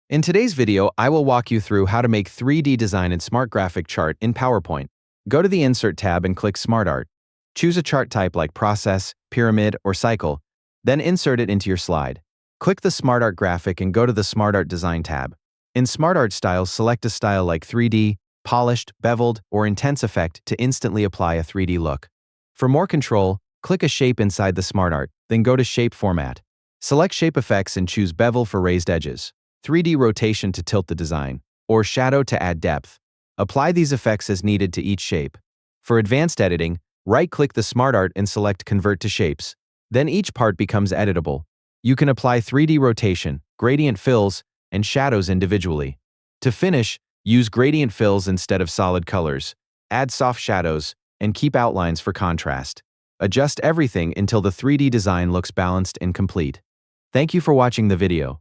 In today's video, I will walk you through how to make 3D design in SmartGraphic chart in PowerPoint. Go to the Insert tab and click SmartArt. Choose a chart type like Process, Pyramid, or Cycle, then insert it into your slide. Click the SmartArt graphic and go to the SmartArt Design tab. In SmartArt styles, select a style like 3D, Polished, Beveled, or Intense Effect to instantly apply a 3D look. For more control, click a shape inside the SmartArt, then go to Shape Format. Select Shape Effects and choose Bevel for raised edges, 3D rotation to tilt the design, or shadow to add depth. Apply these effects as needed to each shape. For advanced editing, right-click the SmartArt and select Convert to Shapes. Then each part becomes editable. You can apply 3D rotation, gradient fills, and shadows individually. To finish, use gradient fills instead of solid colors. Add soft shadows, and keep outlines for contrast. Adjust everything until the 3D design looks balanced and complete. Thank you for watching the video.